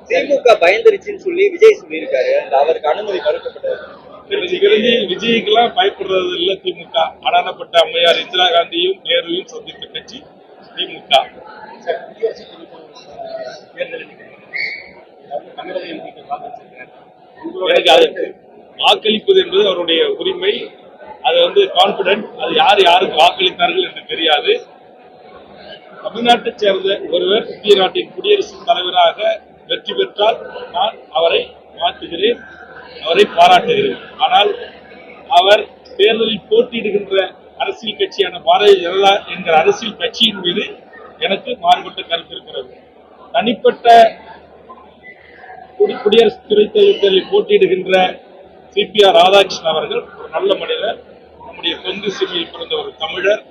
திமுக பயந்துருச்சுன்னு சொல்லி விஜய் சொல்லியிருக்காரு. அவருக்கு அனுமதி மறுக்கப்பட்டது. விஜய்க்கெல்லாம் பயப்படுறது இல்ல திமுக. அடானப்பட்ட அம்மையார் இந்திரா காந்தியும் நேருவையும் சந்தித்த கட்சி திமுக. எனக்கு அது வாக்களிப்பது என்பது அவருடைய உரிமை. அது கான்பிடன்ட். அது யாருக்கு வாக்களித்தார்கள் என்று தெரியாது. தமிழ்நாட்டைச் சேர்ந்த ஒருவர் இந்திய நாட்டின் குடியரசுத் தலைவராக வெற்றி பெற்றால் நான் அவரை வாழ்த்துகிறேன், அவரை பாராட்டுகிறேன். ஆனால் அவர் தேர்தலில் போட்டியிடுகின்ற அரசியல் கட்சியான பாரதிய ஜனதா என்கிற அரசியல் கட்சியின் மீது எனக்கு மாறுபட்ட கருத்து இருக்கிறது. தனிப்பட்ட குடியரசு துணைத் தேர்தலில் போட்டியிடுகின்ற CPR ராதாகிருஷ்ணன் அவர்கள் ஒரு நல்ல மனிதர், நம்முடைய கொங்கு சீமையில் பிறந்த ஒரு தமிழர்.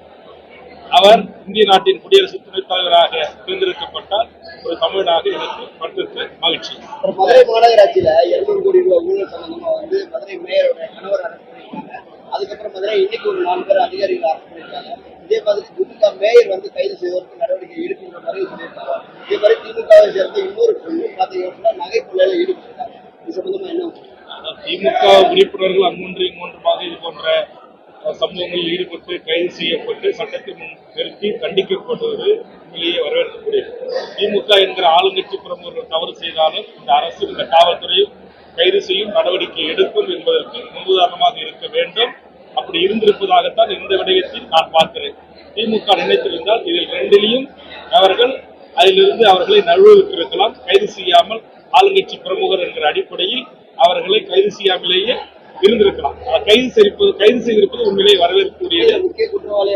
அவர் இந்திய நாட்டின் குடியரசு துணைத் தலைவராக தேர்ந்தெடுக்கப்பட்டால் ஒரு தமிழனாக எனக்கு மற்றற்ற மகிழ்ச்சி. மதுரை மாநகராட்சியில 200 கோடி ரூபாய் ஊழல் சம்பந்தமா மதுரை மேயரோட கணவர் அரசு பண்ணிருக்காங்க. அதுக்கப்புறம் மதுரை இன்னைக்கு ஒரு 4 பேர் அதிகாரிகள் அரசு பண்ணிருக்காங்க. இதே மாதிரி திமுக மேயர் கைது செய்வதற்கு நடவடிக்கை எடுக்கின்ற மாதிரி சொல்லியிருக்காங்க. இதே மாதிரி திமுகவை சேர்ந்த இன்னொரு குழு பாத்தீங்கன்னா நகை கொள்ளையில ஈடுபட்டிருக்காங்க. இது சம்பந்தமா என்ன? திமுக உறுப்பினர்கள் அங்கொன்று இங்கொன்றுமாக இது போன்ற சம்பவங்களில் ஈடுபட்டு கைது செய்யப்பட்டு சட்டத்தின் முன் நிறுத்தி கண்டிக்கப்படுவது உண்மையிலேயே வரவேற்கக்கூடியது. திமுக என்கிற ஆளுங்கட்சி பிரமுகர்கள் தவறு செய்தாலும் இந்த அரசு இந்த காவல்துறையும் கைது செய்யும் நடவடிக்கை எடுக்கும் என்பதற்கு முன்னுதாரணமாக இருக்க வேண்டும். அப்படி இருந்திருப்பதாகத்தான் இந்த விடயத்தில் நான் பார்க்கிறேன். திமுக நினைத்திருந்தால் இதில் ரெண்டிலையும் அவர்கள் அதிலிருந்து அவர்களை நழுவிட்டிருக்கலாம். கைது செய்யாமல் ஆளுங்கட்சி பிரமுகர் என்கிற அடிப்படையில் அவர்களை கைது செய்யாமலேயே இருந்திருக்கலாம். கைது செய்திருப்பது உண்மையிலேயே வரவேற்கக்கூடியது. முக்கிய குற்றவாளி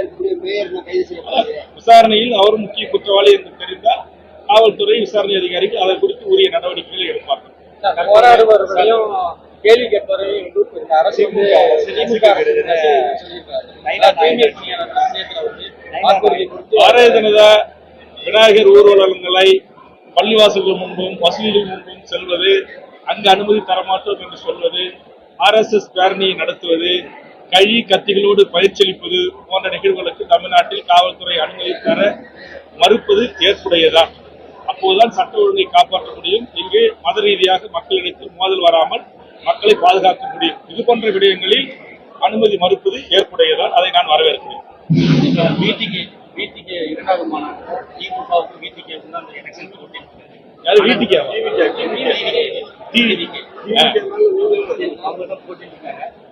விசாரணையில் அவர் முக்கிய குற்றவாளி என்று தெரிந்தால் காவல்துறை விசாரணை அதிகாரிகள் அதை குறித்து உரிய நடவடிக்கைகளை எடுப்பார்கள். போராடுபவர்களையும் கேள்வி கேட்பவரையும் பாரதிய ஜனதா விநாயகர் ஊர்வலங்களை பள்ளிவாசல்கள் முன்பும் மசூதிகள் முன்பும் செல்வது, அங்கு அனுமதி தரமாட்டோம் என்று சொல்வது, RSS பேரணியை நடத்துவது, கழி கத்திகளோடு பயிற்சியளிப்பது போன்ற நிகழ்வுகளுக்கு தமிழ்நாட்டில் காவல்துறை அனுமதி தர மறுப்பது ஏற்புடையதா? அப்போதுதான் சட்ட ஒழுங்கை காப்பாற்ற முடியும். இங்கு மத ரீதியாக மக்களிடத்தில் மோதல் வராமல் மக்களை பாதுகாக்க முடியும். இது போன்ற விடயங்களில் அனுமதி மறுப்பது ஏற்புடையதா? அதை நான் வரவேற்கிறேன். வீட்டுக்கு இரண்டாவது மாநாடு திமுகவுக்கு வீட்டுக்கு அந்த எலெக்ஷன் போட்டி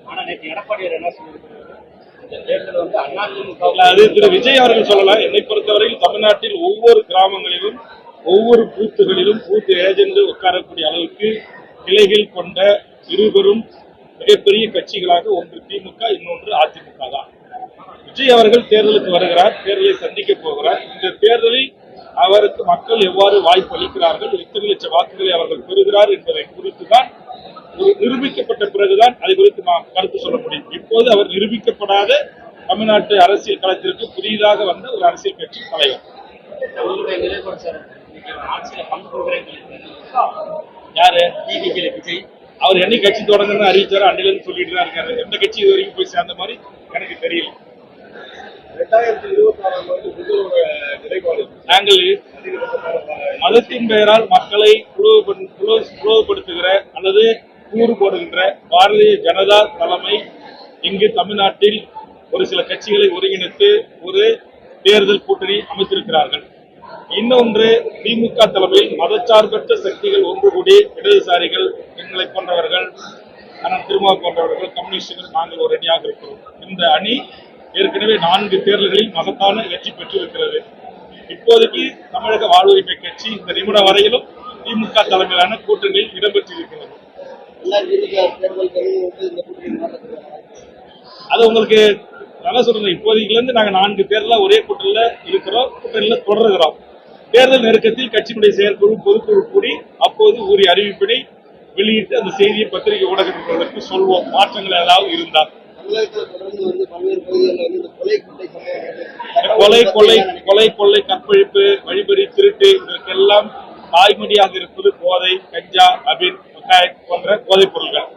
ஆனா நேற்று எடப்பாடியார் என்ன சொல்லியிருக்காரு, இந்த தேர்தல் அது திரு விஜய் அவர்கள் சொல்லலாம். என்னை பொறுத்தவரையில் தமிழ்நாட்டில் ஒவ்வொரு கிராமங்களிலும் ஒவ்வொரு பூத்துகளிலும் பூத்து ஏஜென்ட் உட்காரக்கூடிய அளவுக்கு கிளைகள் கொண்ட இருவரும் மிகப்பெரிய கட்சிகளாக ஒன்று திமுக, இன்னொன்று அதிமுக தான். விஜய் அவர்கள் தேர்தலுக்கு வருகிறார், தேர்தலை சந்திக்க போகிறார். இந்த தேர்தலில் அவருக்கு மக்கள் எவ்வாறு வாய்ப்பு அளிக்கிறார்கள், எத்தனை லட்சம் வாக்குகளை அவர்கள் பெறுகிறார் என்பதை குறித்துதான் நிரூபிக்கப்பட்ட பிறகுதான் அதை குறித்து நாம் கருத்து சொல்ல முடியும். இப்போது அவர் நிரூபிக்கப்படாத தமிழ்நாட்டு அரசியல் களத்திற்கு புதிதாக வந்த ஒரு அரசியல் கட்சி தலைவர். யாரு? விஜய். அவர் என்ன கட்சி தொடங்கன்னு அறிவிச்சாரு, அன்னிலிருந்து சொல்லிட்டு தான் இருக்காரு. எந்த கட்சி இது வரைக்கும் போய் சேர்ந்த மாதிரி எனக்கு தெரியல. 2026 நாங்கள் மதத்தின் பெயரால் மக்களை புலவுபடுத்துகிற அல்லது கூறு போடுகின்ற பாரதிய ஜனதா தலைமை இங்கு தமிழ்நாட்டில் ஒரு சில கட்சிகளை ஒருங்கிணைத்து ஒரு தேர்தல் கூட்டணி அமைத்திருக்கிறார்கள். இன்னொன்று திமுக தலைமையில் மதச்சார்பற்ற சக்திகள் ஒன்று கூடி இடதுசாரிகள், எங்களை போன்றவர்கள், ஆனால் திருமாவளவன் போன்றவர்கள், கம்யூனிஸ்டுகள், நாங்கள் ஒரு அணியாக இருக்கிறோம். இந்த அணி ஏற்கனவே 4 தேர்தல்களில் மகத்தான வெற்றி பெற்றிருக்கிறது. இப்போதைக்கு தமிழக வாழ்வுரிமை கட்சி இந்த நிமிடம் வரையிலும் திமுக தலைமையிலான கூட்டணியில் இடம்பெற்றிருக்கிறது. அது உங்களுக்கு நல்லா சொல்றேன். இப்போதைக்குல இருந்து நாங்கள் 4 தேர்தல ஒரே கூட்டணியில இருக்கிறோம், கூட்டணியில தொடர்கிறோம். தேர்தல் நெருக்கத்தில் கட்சியினுடைய செயற்குழு பொதுக்குழு கூடி அப்போது உரிய அறிவிப்பினை வெளியிட்டு அந்த செய்தியை பத்திரிகை ஊடகத்திற்கு சொல்வோம், மாற்றங்கள் ஏதாவது இருந்தால். கொலை, கற்பழிப்பு, வழிபறி, திருட்டு இதற்கெல்லாம் தாய்மொழியாக இருப்பது போதை, கஞ்சா, அபின் போன்ற போதைப் பொருட்கள்.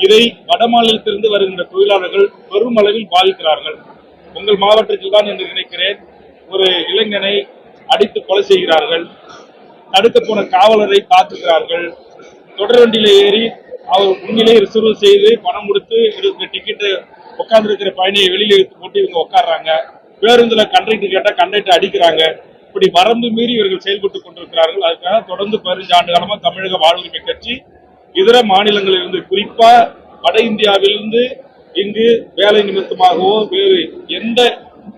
இதை வட மாநிலத்திலிருந்து வருகின்ற தொழிலாளர்கள் பெரும் அளவில் பாதிக்கிறார்கள். உங்கள் மாவட்டத்தில் தான் என்று நினைக்கிறேன் ஒரு இளைஞனை அடித்து கொலை செய்கிறார்கள். தடுக்க போன காவலரை தாக்குகிறார்கள். தொடர் வண்டியில ஏறி அவர் உண்மையிலே ரிசர்வ் செய்து பணம் கொடுத்து டிக்கெட்டு உட்கார்ந்து இருக்கிற பயணியை வெளியில எடுத்து போட்டு இவங்க உட்கார்றாங்க. பேருந்துல கண்டக்டர் கேட்டா கண்டக்டர் அடிக்கிறாங்க. இப்படி வரம்பு மீறி இவர்கள் செயல்பட்டுக் கொண்டிருக்கிறார்கள். அதுக்காக தொடர்ந்து 15 ஆண்டு காலமா தமிழக வாழ்வுரிமை கட்சி இதர மாநிலங்களிலிருந்து, குறிப்பா வட இந்தியாவிலிருந்து இங்கு வேலை நிமித்தமாகவோ வேறு எந்த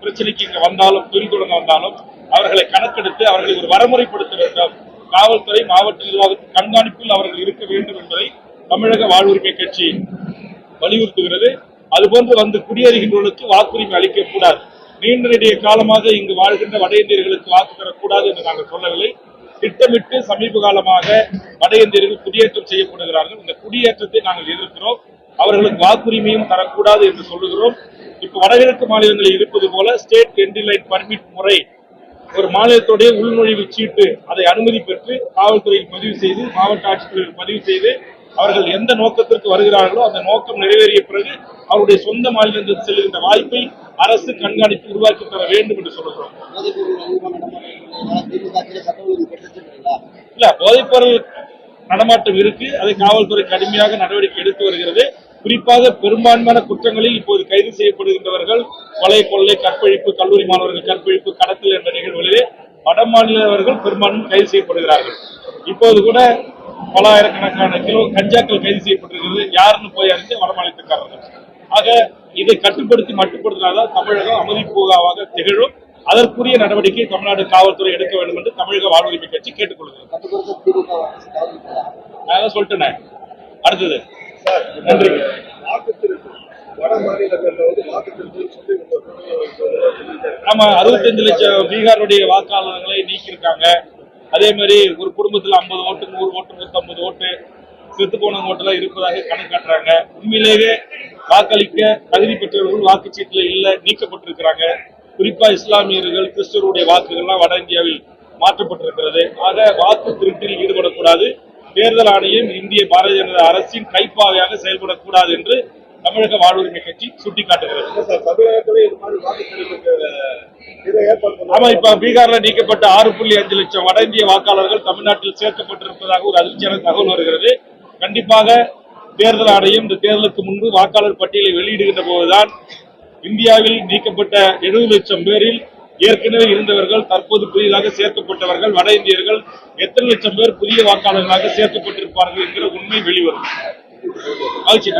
பிரச்சனைக்கு இங்க வந்தாலும், தொழில் தொடங்க வந்தாலும் அவர்களை கணக்கெடுத்து அவர்களை ஒரு வரமுறைப்படுத்த வேண்டும். காவல்துறை, மாவட்ட நிர்வாகத்தின் கண்காணிப்பில் அவர்கள் இருக்க வேண்டும் என்பதை தமிழக வாழ்வுரிமை கட்சி வலியுறுத்துகிறது. அதுபோன்று வந்து குடியேறுகின்றவர்களுக்கு வாக்குரிமை அளிக்கக்கூடாது. நீண்ட நெடிய காலமாக இங்கு வாழ்கின்ற வட இந்தியர்களுக்கு வாக்கு தரக்கூடாது என்று நாங்கள் சொல்லவில்லை. திட்டமிட்டு சமீப காலமாக வட இந்தியர்கள் குடியேற்றம் செய்யப்படுகிறார்கள். இந்த குடியேற்றத்தை நாங்கள் எதிர்க்கிறோம். அவர்களுக்கு வாக்குரிமையும் தரக்கூடாது என்று சொல்லுகிறோம். இப்ப வடகிழக்கு மாநிலங்களில் இருப்பது போல ஸ்டேட் என்ட்ரி லைன் பர்மிட் முறை, ஒரு மாநிலத்துடைய உள்நுழைவு சீட்டு, அதை அனுமதி பெற்று காவல்துறையில் பதிவு செய்து, மாவட்ட ஆட்சித்தலைவர்கள் பதிவு செய்து, அவர்கள் எந்த நோக்கத்திற்கு வருகிறார்களோ அந்த நோக்கம் நிறைவேறிய பிறகு அவருடைய சொந்த மாநிலத்தில் செல்கின்ற வாய்ப்பை அரசு கண்காணித்து உருவாக்கி தர வேண்டும் என்று சொல்லுகிறோம். இல்ல, போதைப்பொருள் நடமாட்டம் இருக்கு. அதை காவல்துறை கடுமையாக நடவடிக்கை எடுத்து வருகிறது. குறிப்பாக பெரும்பான்மையான குற்றங்களில் இப்போது கைது செய்யப்படுகின்றவர்கள் கொலை, கொள்ளை, கற்பழிப்பு, கல்லூரி மாணவர்கள் கற்பழிப்பு, கடத்தல் என்ற நிகழ்வுகளிலே வட மாநிலவர்கள் பெரும்பான்மை கைது செய்யப்படுகிறார்கள். இப்போது கூட பல ஆயிரக்கணக்கான கிலோ கஞ்சாக்கள் கைது செய்யப்பட்டிருக்கிறது. யாருன்னு போய் அறிஞ்ச வட மாநிலத்துக்காரர்கள். ஆக இதை கட்டுப்படுத்தி மட்டுப்படுத்தினால்தான் தமிழகம் அமைதி பூங்காவாக திகழும். அதற்குரிய நடவடிக்கை தமிழ்நாடு காவல்துறை எடுக்க வேண்டும் என்று தமிழக வாழ்வுரிமை கட்சி கேட்டுக்கொள்கிறது. நான் சொல்லிட்டேன். அடுத்தது நன்றி. ஆமா, 65 லட்சம் பீகாருடைய வாக்காளர்களை நீக்கியிருக்காங்க. அதே மாதிரி ஒரு குடும்பத்தில் 50 ஓட்டு, 100 ஓட்டு, 150 ஓட்டு செத்து போன ஓட்டுலாம் இருப்பதாக கணக்கு காட்டுறாங்க. உண்மையிலேயே வாக்களிக்க தகுதி பெற்றவர்கள் வாக்குச்சீட்டுல இல்ல, நீக்கப்பட்டிருக்கிறாங்க. குறிப்பா இஸ்லாமியர்கள், கிறிஸ்தவருடைய வாக்குகள்லாம் வட இந்தியாவில் மாற்றப்பட்டிருக்கிறது. ஆக வாக்கு திருட்டில் ஈடுபடக்கூடாது. தேர்தல் ஆணையம் இந்திய பாரதிய ஜனதா அரசின் கைப்பாவையாக செயல்படக்கூடாது என்று தமிழக வாழ்வுரிமை கட்சி சுட்டிக்காட்டுகிறது. ஆமா, இப்ப பீகார்ல நீக்கப்பட்ட 6.5 லட்சம் வட இந்திய வாக்காளர்கள் தமிழ்நாட்டில் சேர்க்கப்பட்டிருப்பதாக ஒரு அதிர்ச்சியான தகவல் வருகிறது. கண்டிப்பாக தேர்தல் ஆணையம் இந்த தேர்தலுக்கு முன்பு வாக்காளர் பட்டியலை வெளியிடுகின்ற போதுதான் இந்தியாவில் நீக்கப்பட்ட 70 லட்சம் பேரில் ஏற்கனவே இருந்தவர்கள், தற்போது புதிதாக சேர்க்கப்பட்டவர்கள், வட இந்தியர்கள் எத்தனை லட்சம் பேர் புதிய வாக்காளர்களாக சேர்க்கப்பட்டிருப்பார்கள் என்கிற உண்மை வெளிவரும்.